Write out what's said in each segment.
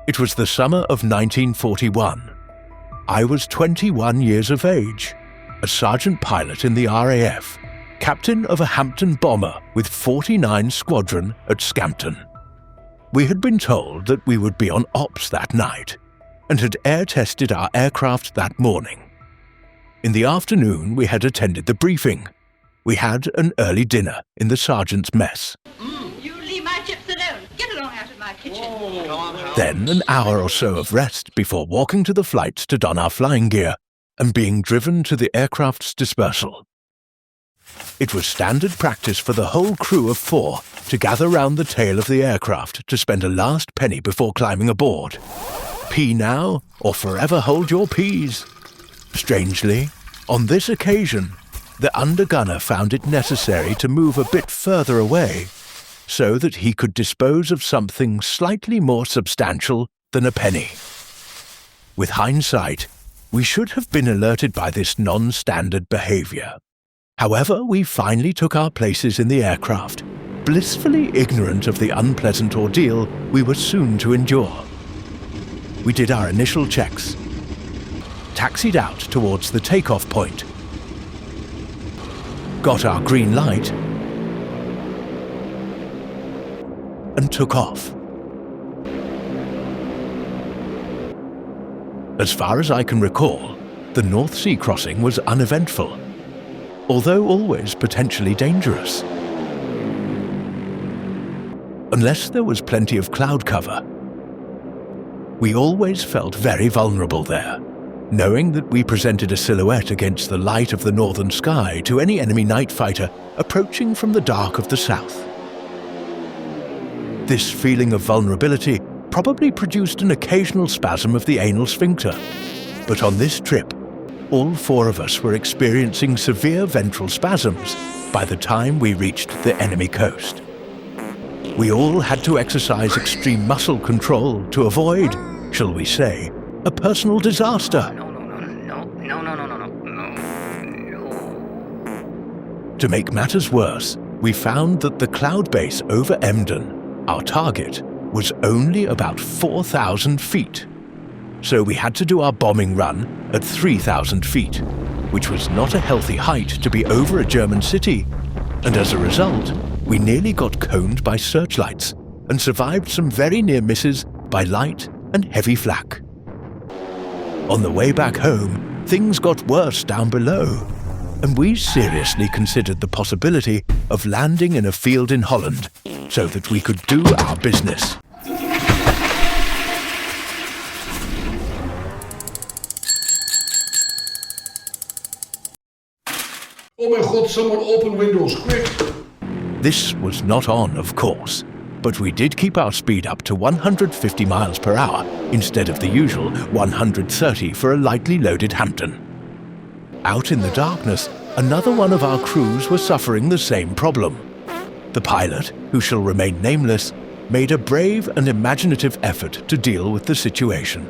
It was the summer of 1941. I was 21 years of age, a sergeant pilot in the RAF, captain of a Hampden bomber with 49 Squadron at Scampton. We had been told that we would be on ops that night and had air-tested our aircraft that morning. In the afternoon, we had attended the briefing. We had an early dinner in the sergeant's mess. You leave my chips alone. Get along out of my kitchen. Then an hour or so of rest before walking to the flights to don our flying gear and being driven to the aircraft's dispersal. It was standard practice for the whole crew of 4 to gather round the tail of the aircraft to spend a last penny before climbing aboard. Pee now, or forever hold your peas. Strangely, on this occasion, the undergunner found it necessary to move a bit further away so that he could dispose of something slightly more substantial than a penny. With hindsight, we should have been alerted by this non-standard behaviour. However, we finally took our places in the aircraft, blissfully ignorant of the unpleasant ordeal we were soon to endure. We did our initial checks, taxied out towards the takeoff point, got our green light, and took off. As far as I can recall, the North Sea crossing was uneventful, although always potentially dangerous. Unless there was plenty of cloud cover, we always felt very vulnerable there, knowing that we presented a silhouette against the light of the northern sky to any enemy night fighter approaching from the dark of the south. This feeling of vulnerability probably produced an occasional spasm of the anal sphincter, but on this trip, all 4 of us were experiencing severe ventral spasms by the time we reached the enemy coast. We all had to exercise extreme muscle control to avoid, shall we say, a personal disaster. To make matters worse, we found that the cloud base over Hampden, our target, was only about 4,000 feet. So we had to do our bombing run at 3,000 feet, which was not a healthy height to be over a German city, and as a result, we nearly got coned by searchlights and survived some very near misses by light and heavy flak. On the way back home, things got worse down below, and we seriously considered the possibility of landing in a field in Holland so that we could do our business. Oh my God, someone open windows, quick! This was not on, of course, but we did keep our speed up to 150 miles per hour instead of the usual 130 for a lightly loaded Hampden. Out in the darkness, another one of our crews was suffering the same problem. The pilot, who shall remain nameless, made a brave and imaginative effort to deal with the situation.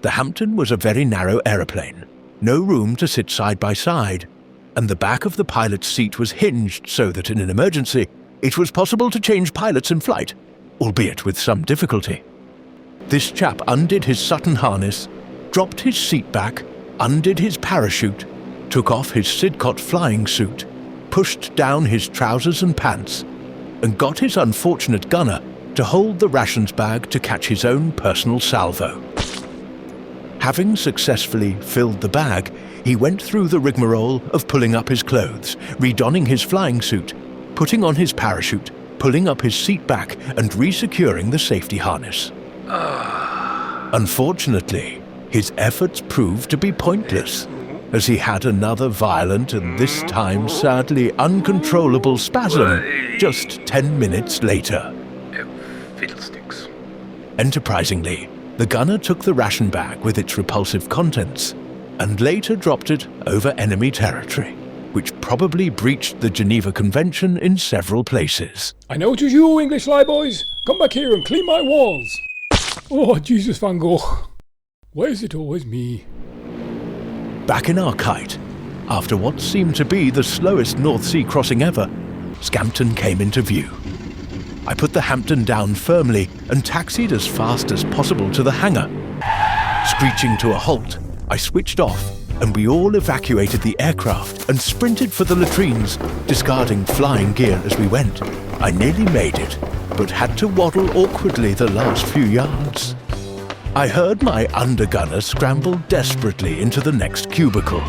The Hampden was a very narrow aeroplane, no room to sit side by side, and the back of the pilot's seat was hinged so that in an emergency, it was possible to change pilots in flight, albeit with some difficulty. This chap undid his Sutton harness, dropped his seat back, undid his parachute, took off his Sidcot flying suit, pushed down his trousers and pants, and got his unfortunate gunner to hold the rations bag to catch his own personal salvo. Having successfully filled the bag, he went through the rigmarole of pulling up his clothes, redonning his flying suit, putting on his parachute, pulling up his seat back, and resecuring the safety harness. Unfortunately, his efforts proved to be pointless, as he had another violent and this time sadly uncontrollable spasm just 10 minutes later. Fiddlesticks. Enterprisingly, the gunner took the ration bag with its repulsive contents and later dropped it over enemy territory, which probably breached the Geneva Convention in several places. I know it was you, English lie boys. Come back here and clean my walls. Oh, Jesus Van Gogh. Why is it always me? Back in our kite, after what seemed to be the slowest North Sea crossing ever, Scampton came into view. I put the Hampden down firmly and taxied as fast as possible to the hangar. Screeching to a halt, I switched off and we all evacuated the aircraft and sprinted for the latrines, discarding flying gear as we went. I nearly made it, but had to waddle awkwardly the last few yards. I heard my undergunner scramble desperately into the next cubicle.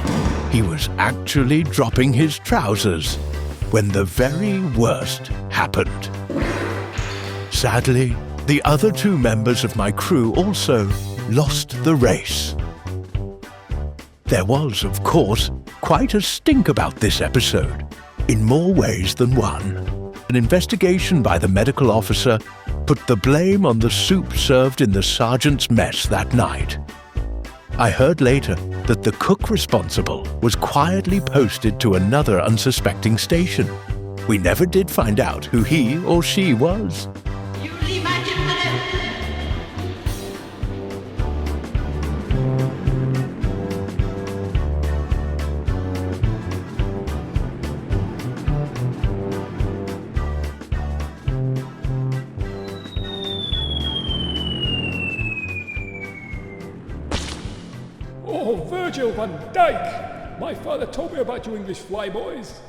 He was actually dropping his trousers when the very worst happened. Sadly, the other 2 members of my crew also lost the race. There was, of course, quite a stink about this episode, in more ways than one. An investigation by the medical officer put the blame on the soup served in the sergeant's mess that night. I heard later that the cook responsible was quietly posted to another unsuspecting station. We never did find out who he or she was. You leave my chips alone. Oh, Virgil van Dijk! My father told me about you English flyboys.